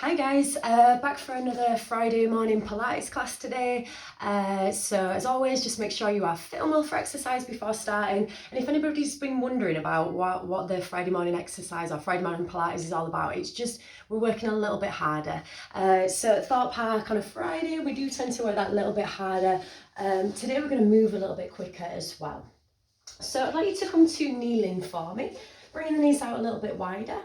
Hi guys, back for another Friday morning Pilates class today. So as always, just make sure you are fit and well for exercise before starting. And if anybody's been wondering about what the Friday morning exercise or Friday morning Pilates is all about, it's just we're working a little bit harder. So at Thought Park on a Friday, we do tend to work that little bit harder. Today we're going to move a little bit quicker as well. So I'd like you to come to kneeling for me, bringing the knees out a little bit wider.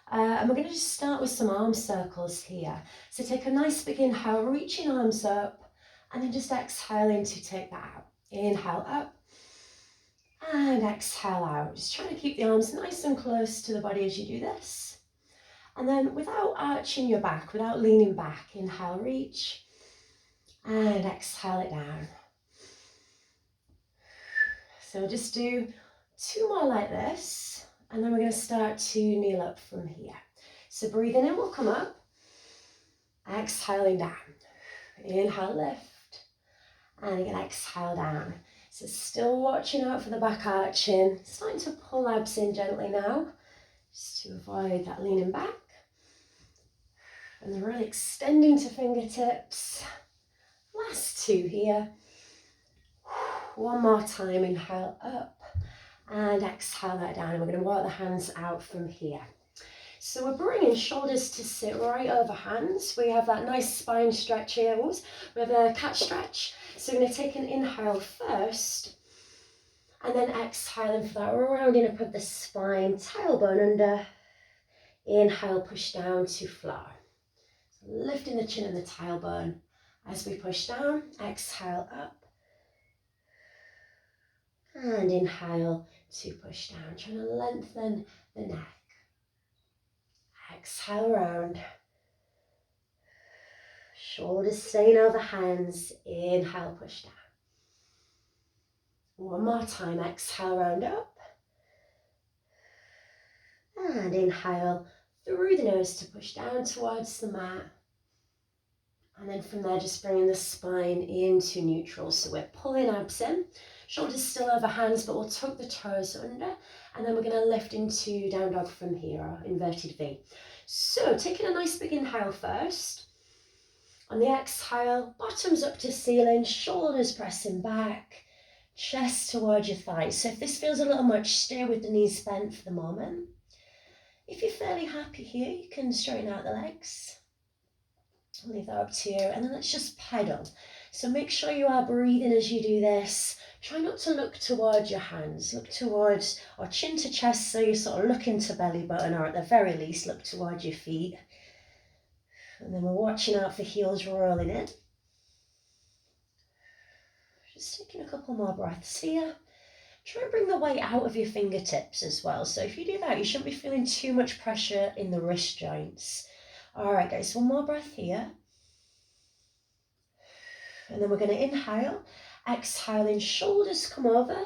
And we're going to just start with some arm circles here. So take a nice big inhale, reaching arms up, and then just exhaling to take that out. Inhale up, and exhale out. Just trying to keep the arms nice and close to the body as you do this. And then without arching your back, without leaning back, inhale, reach, and exhale it down. So just do two more like this, and then we're going to start to kneel up from here. So breathing in, we'll come up, exhaling down. Inhale, lift, and again, exhale down. So still watching out for the back arching, starting to pull abs in gently now, just to avoid that leaning back. And then really extending to fingertips. Last two here. One more time, inhale up, and exhale that down. And we're going to walk the hands out from here. So we're bringing shoulders to sit right over hands. We have that nice spine stretch here. We have a cat stretch. So we're going to take an inhale first, and then exhaling for that rounding up of the spine, tailbone under. Inhale, push down to floor. So lifting the chin and the tailbone as we push down. Exhale up. And inhale to push down, trying to lengthen the neck. Exhale round. Shoulders staying over hands. Inhale, push down. One more time. Exhale, round up. And inhale through the nose to push down towards the mat. And then from there, just bringing the spine into neutral. So we're pulling abs in. Shoulders still over hands, but we'll tuck the toes under. And then we're going to lift into down dog from here, or inverted V. So taking a nice big inhale first. On the exhale, bottoms up to ceiling, shoulders pressing back, chest towards your thighs. So if this feels a little much, stay with the knees bent for the moment. If you're fairly happy here, you can straighten out the legs. I'll leave that up to you. And then let's just pedal. So make sure you are breathing as you do this. Try not to look towards your hands. Look towards, or chin to chest, so you're sort of looking to belly button, or at the very least, look towards your feet. And then we're watching out for heels rolling in. Just taking a couple more breaths here. Try and bring the weight out of your fingertips as well. So if you do that, you shouldn't be feeling too much pressure in the wrist joints. All right, guys, one more breath here. And then we're going to inhale, exhaling, shoulders come over,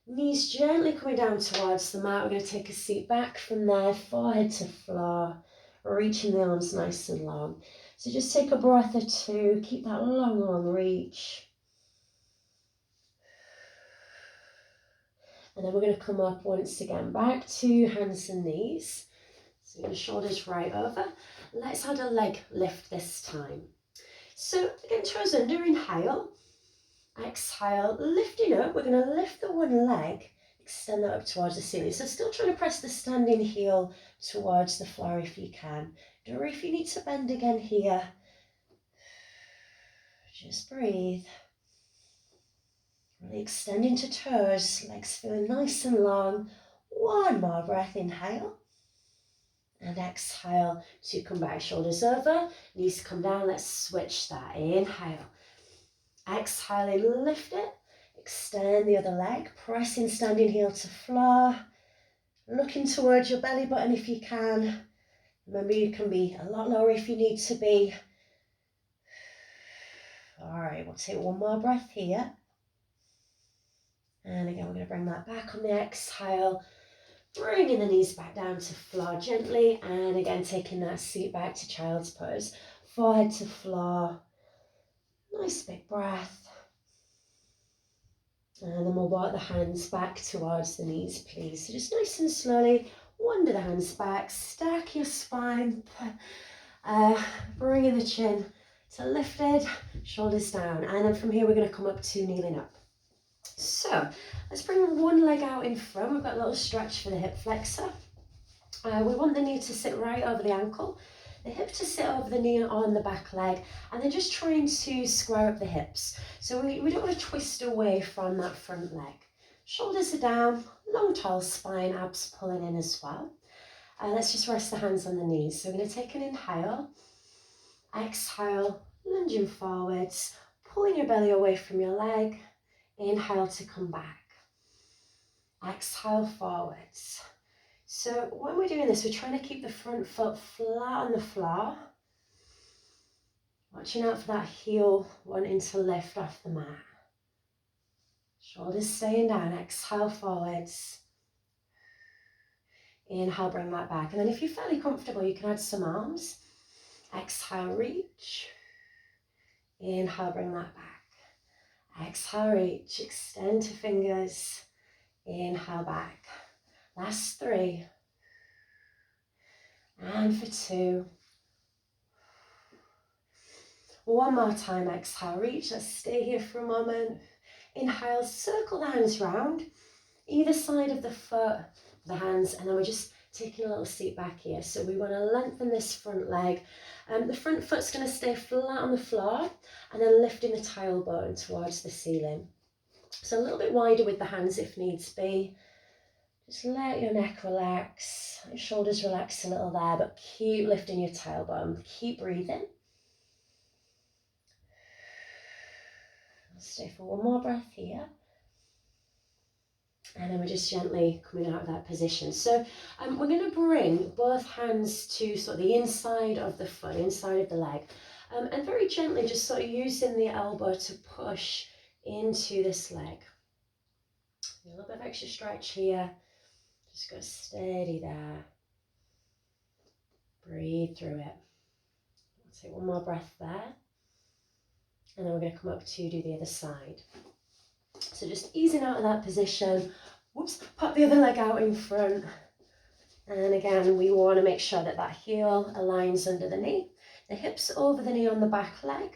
knees gently coming down towards the mat. We're going to take a seat back from there, forehead to floor, reaching the arms nice and long. So just take a breath or two, keep that long, long reach. And then we're going to come up once again, back to hands and knees. So your shoulders right over. Let's add a leg lift this time. So again, toes under, inhale, exhale, lifting up. We're going to lift the one leg, extend that up towards the ceiling. So still trying to press the standing heel towards the floor if you can. Don't worry if you need to bend again here. Just breathe. Really extending to toes, legs feeling nice and long. One more breath, inhale. And exhale to come back, shoulders over, knees come down. Let's switch that. Inhale. Exhaling, lift it. Extend the other leg, pressing standing heel to floor. Looking towards your belly button if you can. Remember, you can be a lot lower if you need to be. All right, we'll take one more breath here. And again, we're going to bring that back on the exhale. Bringing the knees back down to floor gently, and again taking that seat back to child's pose. Forehead to floor. Nice big breath. And then we'll walk the hands back towards the knees, please. So just nice and slowly wander the hands back, stack your spine, Bringing the chin to lifted, shoulders down. And then from here, we're going to come up to kneeling up. So let's bring one leg out in front. We've got a little stretch for the hip flexor. We want the knee to sit right over the ankle, the hip to sit over the knee on the back leg, and then just trying to square up the hips. So we don't want to twist away from that front leg. Shoulders are down, long tall spine, abs pulling in as well. Let's just rest the hands on the knees. So we're going to take an inhale, exhale, lunging forwards, pulling your belly away from your leg. Inhale to come back. Exhale forwards. So when we're doing this, we're trying to keep the front foot flat on the floor. Watching out for that heel wanting to lift off the mat. Shoulders staying down, exhale forwards. Inhale, bring that back. And then if you're fairly comfortable, you can add some arms. Exhale, reach. Inhale, bring that back. Exhale, reach, extend to fingers. Inhale, back. Last 3. And for 2. One more time, exhale, reach. Let's stay here for a moment. Inhale, circle the hands round, either side of the foot, the hands, and then we're just taking a little seat back here. So we want to lengthen this front leg. The front foot's going to stay flat on the floor, and then lifting the tailbone towards the ceiling. So a little bit wider with the hands if needs be. Just let your neck relax, your shoulders relax a little there, but keep lifting your tailbone. Keep breathing. Stay for one more breath here. And then we're just gently coming out of that position. So we're going to bring both hands to sort of the inside of the foot, inside of the leg. And very gently just sort of using the elbow to push into this leg. A little bit of extra stretch here. Just go steady there. Breathe through it. I'll take one more breath there. And then we're going to come up to do the other side. So just easing out of that position. Whoops, pop the other leg out in front. And again, we want to make sure that that heel aligns under the knee. The hips over the knee on the back leg.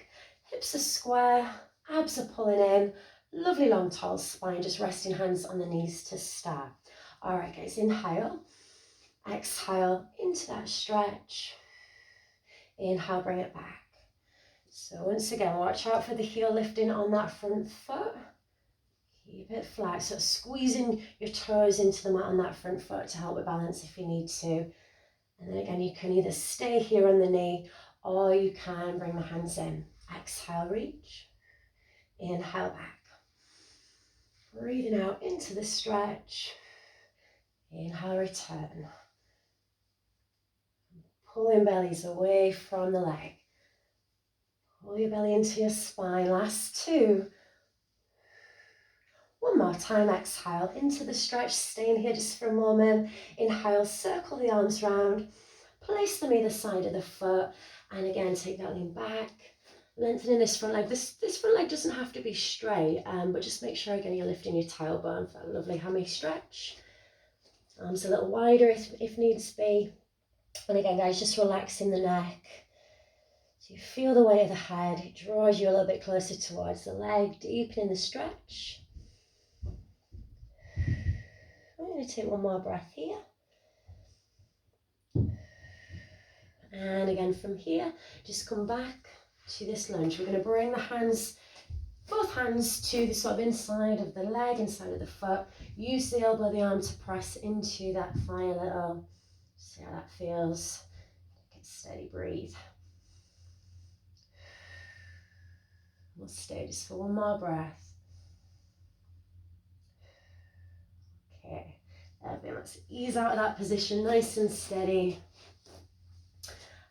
Hips are square, abs are pulling in. Lovely long tall spine, just resting hands on the knees to start. All right guys, inhale. Exhale into that stretch. Inhale, bring it back. So once again, watch out for the heel lifting on that front foot. Keep it flat, so squeezing your toes into the mat on that front foot to help with balance if you need to. And then again, you can either stay here on the knee or you can bring the hands in. Exhale, reach. Inhale, back. Breathing out into the stretch. Inhale, return. Pulling bellies away from the leg. Pull your belly into your spine. Last 2. One more time, exhale into the stretch, staying here just for a moment. Inhale, circle the arms round, place them either side of the foot, and again, take that lean back, lengthening this front leg. This front leg doesn't have to be straight, but just make sure again you're lifting your tailbone for that lovely hammy stretch. Arms a little wider if needs be. And again, guys, just relaxing the neck. So you feel the weight of the head, it draws you a little bit closer towards the leg, deepening the stretch. I'm going to take one more breath here. And again from here, just come back to this lunge. We're going to bring the hands, both hands to the sort of inside of the leg, inside of the foot. Use the elbow of the arm to press into that thigh a little. See how that feels. Take it steady, breathe. We'll stay just for one more breath. Okay, let's ease out of that position, nice and steady.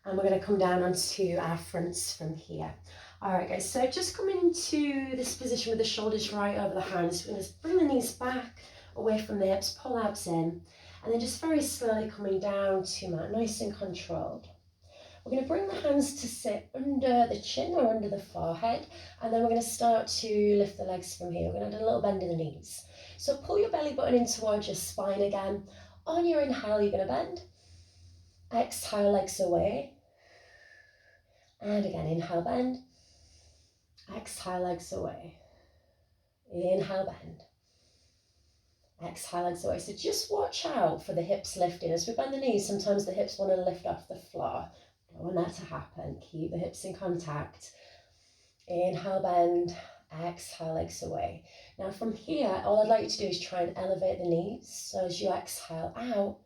And we're going to come down onto our fronts from here. All right, guys, so just coming into this position with the shoulders right over the hands. We're going to bring the knees back away from the hips, pull abs in, and then just very slowly coming down to mat, nice and controlled. We're going to bring the hands to sit under the chin or under the forehead, and then we're going to start to lift the legs from here. We're going to do a little bend in the knees. So pull your belly button in towards your spine again. On your inhale, you're going to bend. Exhale, legs away. And again, inhale, bend. Exhale, legs away. Inhale, bend. Exhale, legs away. So just watch out for the hips lifting. As we bend the knees, sometimes the hips want to lift off the floor. Don't want that to happen. Keep the hips in contact. Inhale, bend. Exhale, legs away. Now from here, all I'd like you to do is try and elevate the knees. So as you exhale out,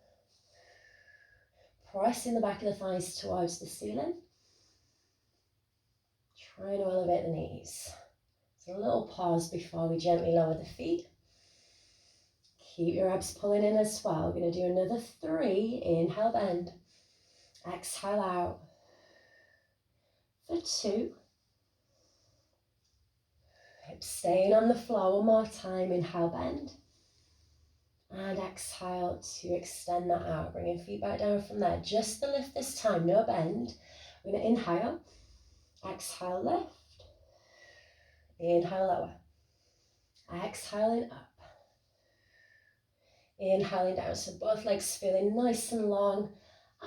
pressing the back of the thighs towards the ceiling. Trying to elevate the knees. So a little pause before we gently lower the feet. Keep your abs pulling in as well. We're going to do another 3. Inhale, bend. Exhale out. For 2. Hips staying on the floor. One more time. Inhale, bend. And exhale to extend that out. Bringing feet back down from there. Just the lift this time, no bend. We're going to inhale. Exhale, lift. Inhale, lower. Exhaling up. Inhaling down, so both legs feeling nice and long.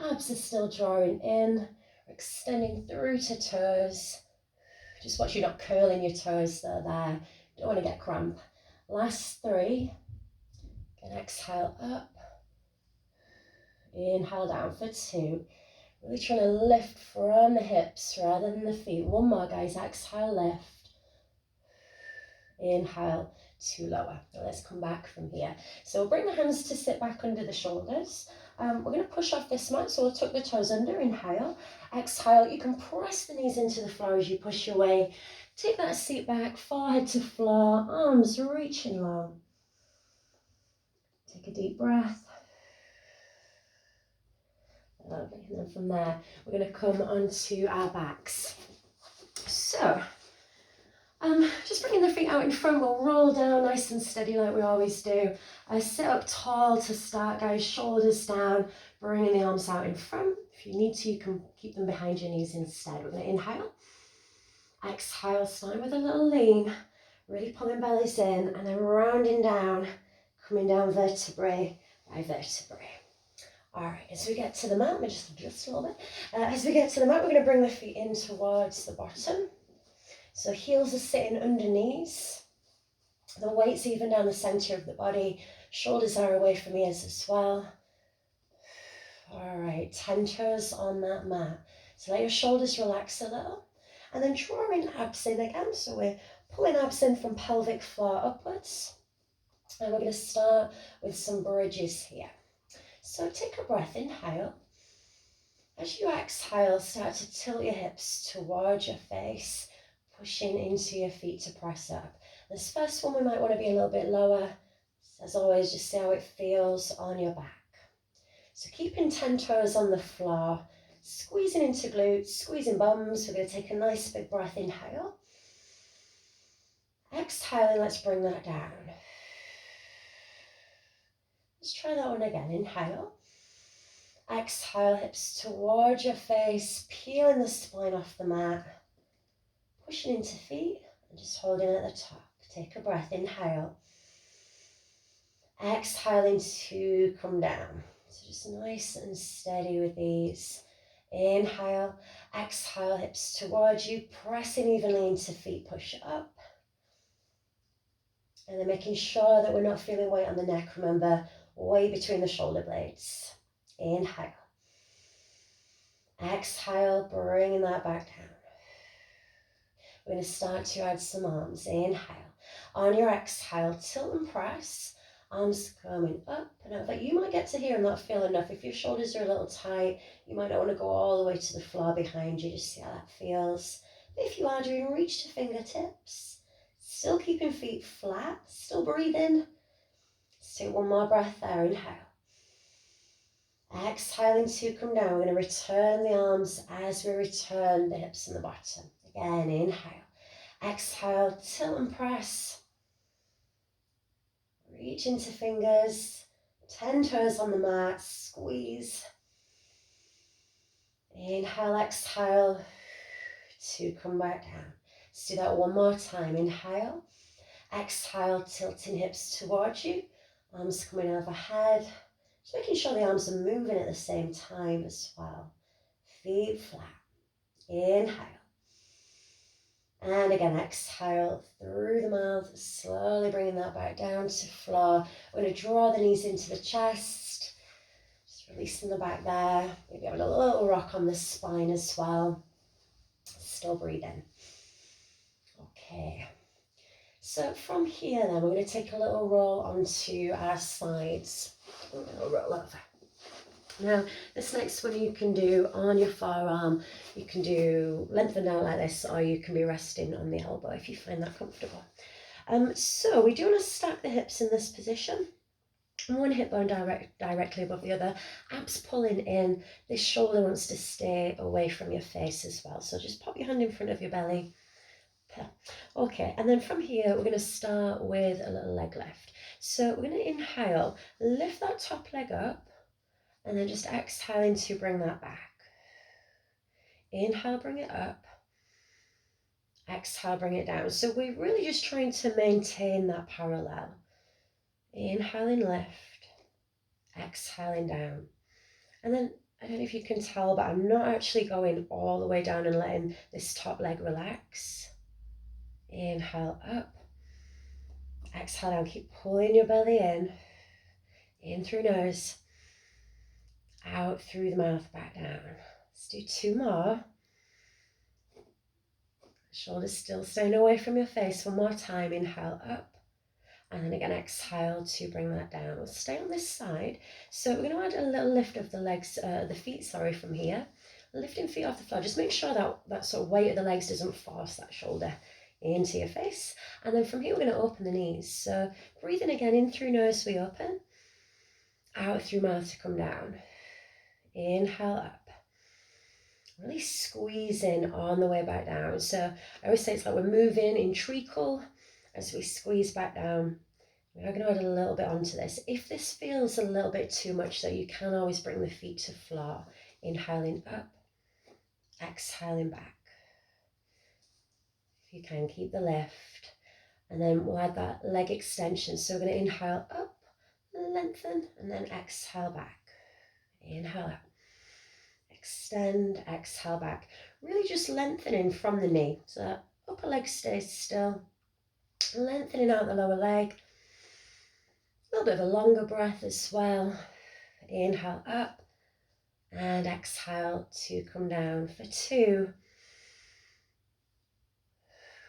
Abs are still drawing in. We're extending through to toes. Just watch you not curling your toes though there. Don't want to get cramp. Last 3. Again, exhale up. Inhale down for 2. Really trying to lift from the hips rather than the feet. One more, guys. Exhale, lift. Inhale to lower. Now let's come back from here. So we'll bring the hands to sit back under the shoulders. We're going to push off this mat, so we'll tuck the toes under. Inhale. Exhale. You can press the knees into the floor as you push your way. Take that seat back, forehead to floor, arms reaching long. Take a deep breath. Lovely. And then from there, we're going to come onto our backs. So, just bringing the feet out in front, we'll roll down nice and steady like we always do. Sit up tall to start, guys, shoulders down, bringing the arms out in front. If you need to, you can keep them behind your knees instead. We're going to inhale, exhale, starting with a little lean, really pulling bellies in, and then rounding down, coming down vertebrae by vertebrae. All right, as we get to the mat, let me just adjust a little bit. As we get to the mat, we're going to bring the feet in towards the bottom. So heels are sitting under knees. The weight's even down the center of the body. Shoulders are away from ears as well. All right, 10 toes on that mat. So let your shoulders relax a little. And then drawing abs in again. So we're pulling abs in from pelvic floor upwards. And we're going to start with some bridges here. So take a breath, inhale. As you exhale, start to tilt your hips towards your face. Pushing into your feet to press up. This first one we might want to be a little bit lower. As always, just see how it feels on your back. So keeping 10 toes on the floor, squeezing into glutes, squeezing bums. We're going to take a nice big breath, inhale. Exhaling, let's bring that down. Let's try that one again, inhale. Exhale, hips towards your face, peeling the spine off the mat. Pushing into feet and just holding at the top. Take a breath, inhale. Exhaling to come down. So just nice and steady with these. Inhale, exhale, hips towards you, pressing evenly into feet, push up. And then making sure that we're not feeling weight on the neck. Remember, weight between the shoulder blades. Inhale. Exhale, bringing that back down. We're going to start to add some arms. Inhale. On your exhale, tilt and press. Arms coming up and over. You might get to here and not feel enough. If your shoulders are a little tight, you might not want to go all the way to the floor behind you. Just see how that feels. But if you are doing, reach to fingertips. Still keeping feet flat. Still breathing. Let's take one more breath there. Inhale. Exhaling to come down. We're going to return the arms as we return the hips and the bottom. Again, inhale. Exhale, tilt and press. Reach into fingers. 10 toes on the mat. Squeeze. Inhale, exhale to come back down. Let's do that one more time. Inhale. Exhale, tilting hips towards you. Arms coming overhead. Just making sure the arms are moving at the same time as well. Feet flat. Inhale. And again, exhale through the mouth, slowly bringing that back down to floor. We're going to draw the knees into the chest, just releasing the back there. Maybe having a little rock on the spine as well. Still breathing. Okay. So from here then, we're going to take a little roll onto our sides. We're going to roll over. Now, this next one you can do on your forearm. You can do lengthened out like this, or you can be resting on the elbow if you find that comfortable. So we do want to stack the hips in this position. One hip bone directly above the other, abs pulling in. This shoulder wants to stay away from your face as well. So just pop your hand in front of your belly. Okay, and then from here, we're going to start with a little leg lift. So we're going to inhale, lift that top leg up, and then just exhaling to bring that back. Inhale, bring it up. Exhale, bring it down. So we're really just trying to maintain that parallel. Inhaling, lift. Exhaling down. And then, I don't know if you can tell, but I'm not actually going all the way down and letting this top leg relax. Inhale, up. Exhale down. Keep pulling your belly in through nose. Out through the mouth, back down. Let's do 2 more. Shoulders still staying away from your face. 1 more time. Inhale, up. And then again, exhale to bring that down. We'll stay on this side. So we're going to add a little lift of the legs, the feet, from here. Lifting feet off the floor. Just make sure that sort of weight of the legs doesn't force that shoulder into your face. And then from here, we're going to open the knees. So breathing again, in through nose, we open. Out through mouth to come down. Inhale, up. Really squeeze in on the way back down. So I always say it's like we're moving in treacle as we squeeze back down. We are going to add a little bit onto this. If this feels a little bit too much, though, you can always bring the feet to floor. Inhaling up, exhaling back. If you can, keep the lift. And then we'll add that leg extension. So we're going to inhale up, lengthen, and then exhale back. Inhale up. Extend, exhale back. Really just lengthening from the knee. So that upper leg stays still. Lengthening out the lower leg. A little bit of a longer breath as well. Inhale up. And exhale to come down for 2.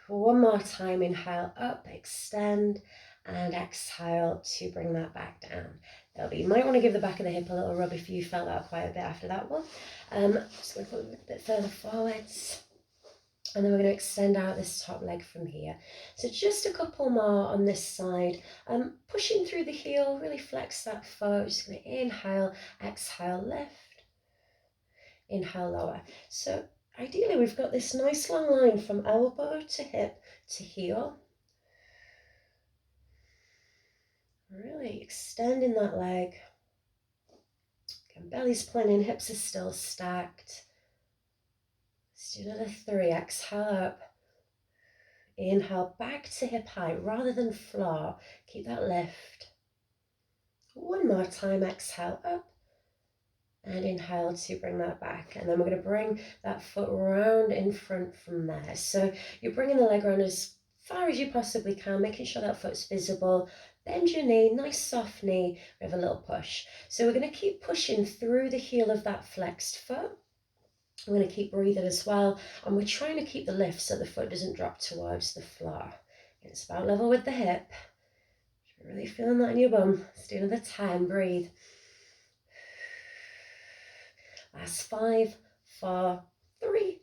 1 more time. Inhale up, extend, and exhale to bring that back down. You might want to give the back of the hip a little rub if you felt that quite a bit after that one. Just going to put a bit further forwards. And then we're going to extend out this top leg from here. So just a couple more on this side. Pushing through the heel, really flex that foot. Just going to inhale, exhale, lift. Inhale, lower. So ideally we've got this nice long line from elbow to hip to heel. Really extending that leg. Again, belly's planning, hips are still stacked. Let's do another 3. Exhale up. Inhale back to hip height rather than floor. Keep that lift. 1 more time. Exhale up. And inhale to bring that back. And then we're going to bring that foot round in front from there. So you're bringing the leg around as far as you possibly can, making sure that foot's visible. Bend your knee, nice soft knee, we have a little push. So we're going to keep pushing through the heel of that flexed foot. We're going to keep breathing as well. And we're trying to keep the lift so the foot doesn't drop towards the floor. It's about level with the hip. You're really feeling that in your bum. Let's do another 10, breathe. Last 5, 4, 3,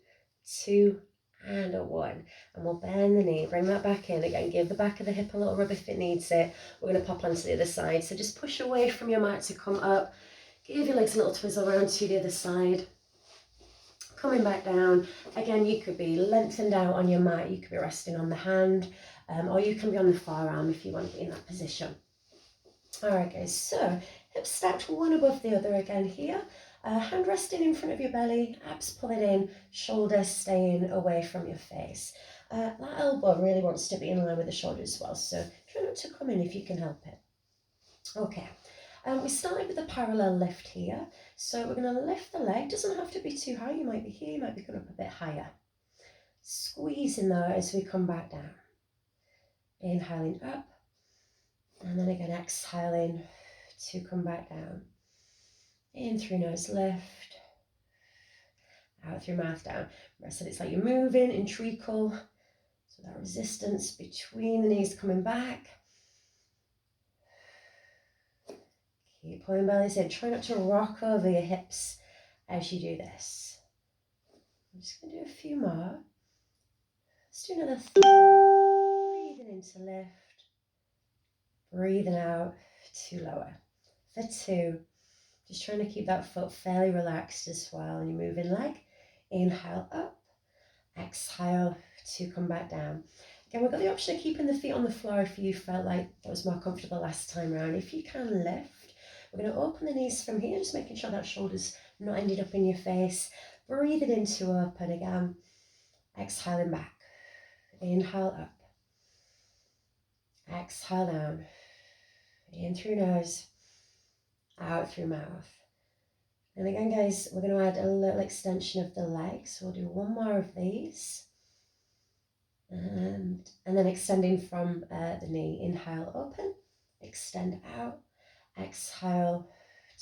2, and a 1. And we'll bend the knee, bring that back in again. Give the back of the hip a little rub if it needs it. We're going to pop onto the other side. So just push away from your mat to come up. Give your legs a little twizzle around to the other side. Coming back down. Again, you could be lengthened out on your mat. You could be resting on the hand. Or you can be on the forearm if you want to be in that position. Alright guys, so hips stacked one above the other again here. Hand resting in front of your belly, abs pulling in, shoulders staying away from your face. That elbow really wants to be in line with the shoulder as well, so try not to come in if you can help it. Okay, We started with a parallel lift here. So we're going to lift the leg. Doesn't have to be too high. You might be here, you might be going up a bit higher. Squeezing there as we come back down. Inhaling up. And then again, exhaling to come back down. In through nose, lift. Out through mouth, down. Rest of it's like you're moving in treacle. So that resistance between the knees coming back. Keep pulling bellies in. Try not to rock over your hips as you do this. I'm just going to do a few more. Let's do another 3. Breathing in to lift. Breathing out to lower. For 2. Just trying to keep that foot fairly relaxed as well. And you're moving leg. Inhale up. Exhale to come back down. Again, we've got the option of keeping the feet on the floor if you felt like that was more comfortable last time around. If you can lift, we're going to open the knees from here, just making sure that shoulder's not ended up in your face. Breathing into open again. Exhaling back. Inhale up. Exhale down. In through nose. Out through mouth. And again, guys, we're going to add a little extension of the legs. So we'll do one more of these. And then extending from the knee. Inhale, open. Extend out. Exhale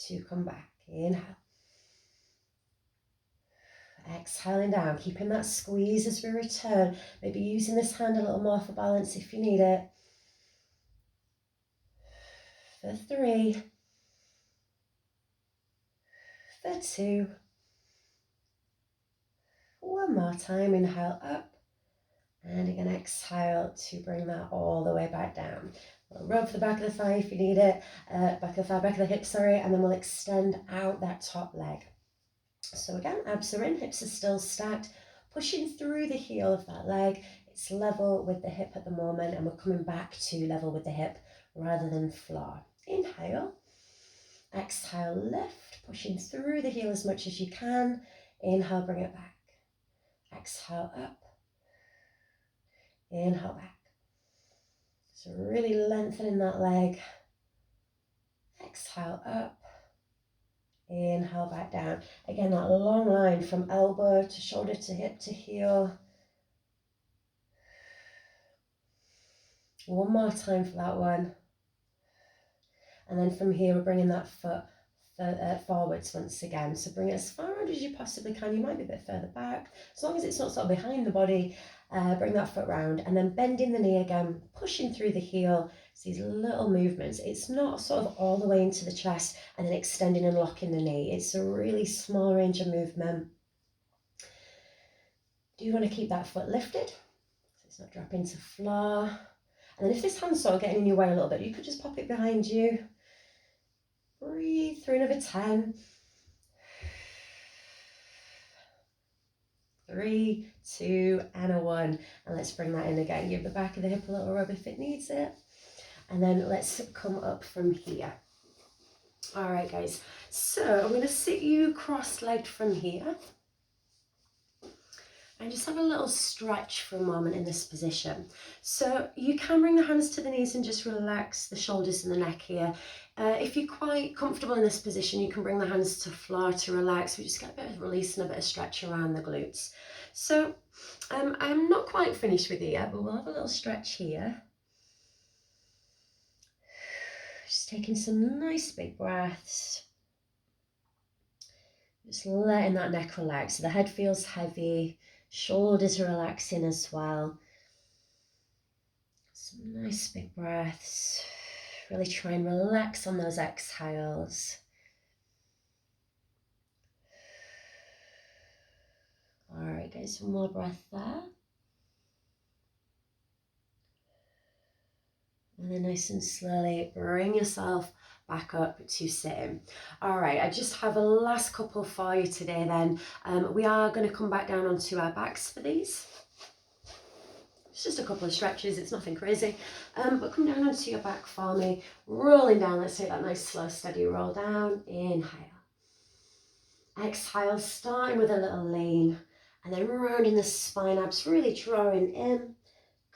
to come back. Inhale. Exhaling down. Keeping that squeeze as we return. Maybe using this hand a little more for balance if you need it. For 3. For 2. One more time. Inhale up. And again, exhale to bring that all the way back down. We'll rub the back of the thigh if you need it. Back of the thigh, back of the hip, sorry. And then we'll extend out that top leg. So again, abs are in, hips are still stacked. Pushing through the heel of that leg. It's level with the hip at the moment. And we're coming back to level with the hip rather than floor. Inhale. Exhale, lift. Pushing through the heel as much as you can. Inhale, bring it back. Exhale, up. Inhale back. So really lengthening that leg. Exhale up. Inhale back down. Again, that long line from elbow to shoulder to hip to heel. One more time for that one. And then from here, we're bringing that foot forwards once again. So bring it as far out as you possibly can. You might be a bit further back. As long as it's not sort of behind the body, bring that foot round. And then bending the knee again, pushing through the heel. So these little movements. It's not sort of all the way into the chest and then extending and locking the knee. It's a really small range of movement. Do you want to keep that foot lifted? So it's not dropping to floor. And then if this hand's sort of getting in your way a little bit, you could just pop it behind you. Breathe through another 10. 3, 2, and a 1. And let's bring that in again. Give the back of the hip a little rub if it needs it. And then let's come up from here. All right, guys. So I'm going to sit you cross-legged from here. And just have a little stretch for a moment in this position. So you can bring the hands to the knees and just relax the shoulders and the neck here. If you're quite comfortable in this position, you can bring the hands to floor to relax. We just get a bit of release and a bit of stretch around the glutes. So I'm not quite finished with it yet, but we'll have a little stretch here. Just taking some nice big breaths. Just letting that neck relax. So the head feels heavy. Shoulders are relaxing as well. Some nice big breaths. Really try and relax on those exhales. All right, guys, one more breath there. And then nice and slowly bring yourself back up to sitting. All right, I just have a last couple for you today then. We are going to come back down onto our backs for these. It's just a couple of stretches, it's nothing crazy. But come down onto your back for me. Rolling down, let's take that nice slow steady roll down. Inhale. Exhale, starting with a little lean. And then rounding the spine, abs really drawing in.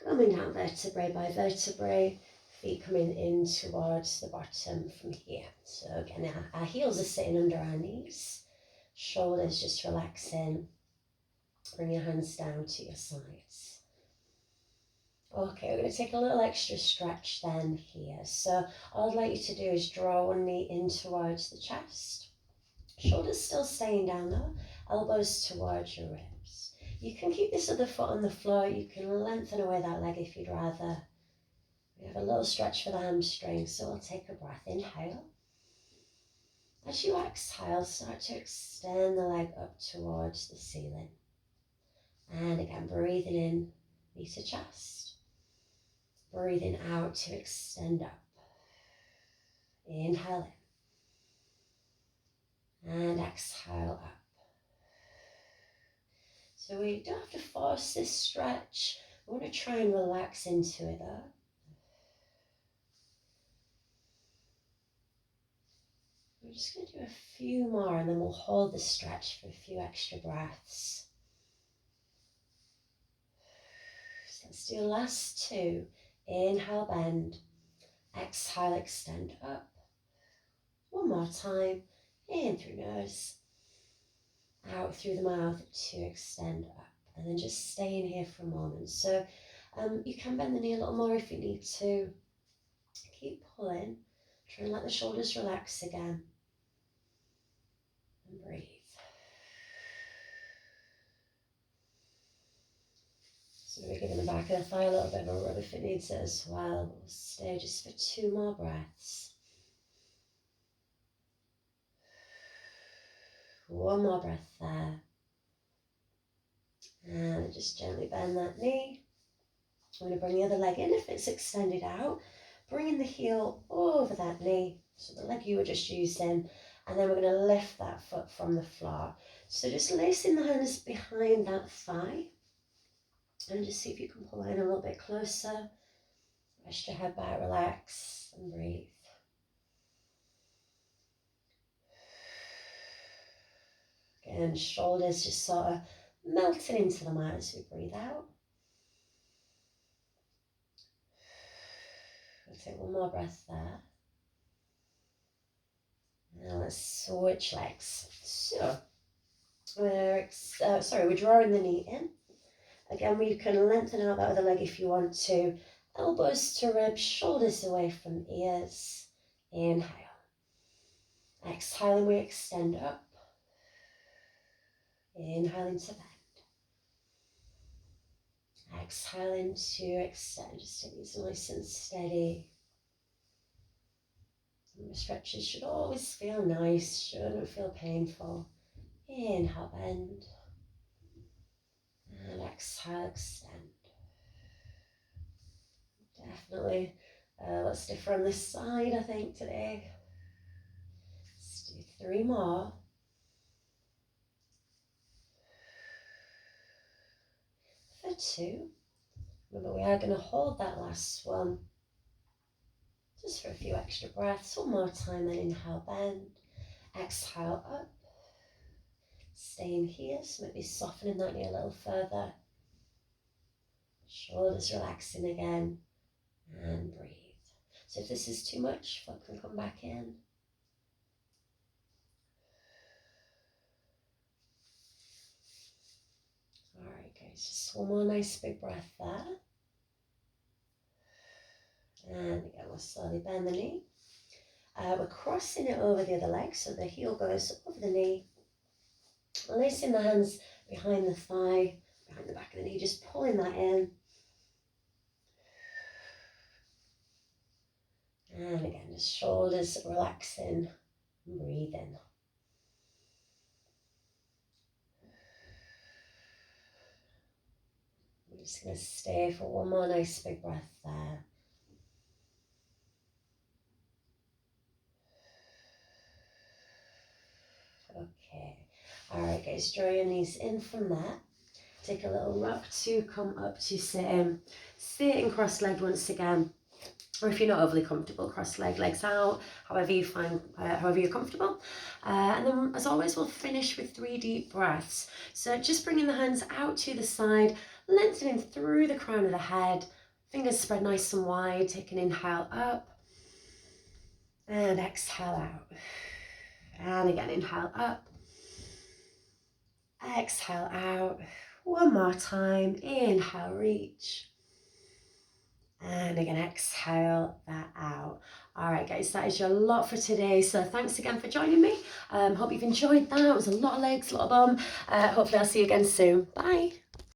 Coming down vertebrae by vertebrae. Feet coming in towards the bottom from here. So again, our heels are sitting under our knees. Shoulders just relaxing. Bring your hands down to your sides. Okay, we're going to take a little extra stretch then here. So all I'd like you to do is draw one knee in towards the chest. Shoulders still staying down though. Elbows towards your ribs. You can keep this other foot on the floor. You can lengthen away that leg if you'd rather. We have a little stretch for the hamstrings, so we'll take a breath. Inhale. As you exhale, start to extend the leg up towards the ceiling. And again, breathing in, knee to chest. Breathing out to extend up. Inhale in. And exhale up. So we don't have to force this stretch. We want to try and relax into it though. We're just going to do a few more and then we'll hold the stretch for a few extra breaths. So let's do the last two. Inhale, bend. Exhale, extend up. One more time. In through nose. Out through the mouth to extend up. And then just stay in here for a moment. So you can bend the knee a little more if you need to. Keep pulling. Try and let the shoulders relax again. And breathe. So we're giving the back of the thigh a little bit of a rub if it needs it as well. We'll stay just for 2 more breaths. 1 more breath there. And just gently bend that knee. I'm going to bring the other leg in if it's extended out. Bringing the heel over that knee, so the leg you were just using. And then we're going to lift that foot from the floor. So just lacing the hands behind that thigh. And just see if you can pull in a little bit closer. Rest your head back, relax, and breathe. Again, shoulders just sort of melting into the mat as we breathe out. We'll take 1 more breath there. Now let's switch legs. So, we're drawing the knee in. Again, we can lengthen out that other leg if you want to. Elbows to ribs, shoulders away from ears. Inhale. Exhaling, we extend up. Inhaling to bend. Exhaling to extend. Just take these nice and steady. And the stretches should always feel nice, shouldn't feel painful. Inhale, bend. And exhale, extend. Definitely let's differ on this side, I think, today. Let's do 3 more. For 2. Remember, we are going to hold that last one just for a few extra breaths. 1 more time, then inhale, bend. Exhale, up. Staying here, so maybe softening that knee a little further. Shoulders relaxing again. And breathe. So if this is too much, foot can come back in. Alright guys, just 1 more nice big breath there. And again, we'll slowly bend the knee. We're crossing it over the other leg, so the heel goes over the knee. Lacing the hands behind the thigh, behind the back of the knee, just pulling that in. And again, just shoulders relaxing and breathing. I'm just going to stay for 1 more nice big breath there. Okay. Alright guys, draw your knees in from there. Take a little rock to come up to sitting. Sitting cross-legged once again. Or if you're not overly comfortable, cross-legged, legs out, however you find, however you're comfortable. And then, as always, we'll finish with 3 deep breaths. So just bringing the hands out to the side, lengthening through the crown of the head, Fingers spread nice and wide. Take an inhale up and exhale out. And again, inhale up, exhale out. One more time, inhale, reach. And again, exhale that out. All right, guys, that is your lot for today. So thanks again for joining me. Hope you've enjoyed that. It was a lot of legs, a lot of bum. Hopefully I'll see you again soon. Bye.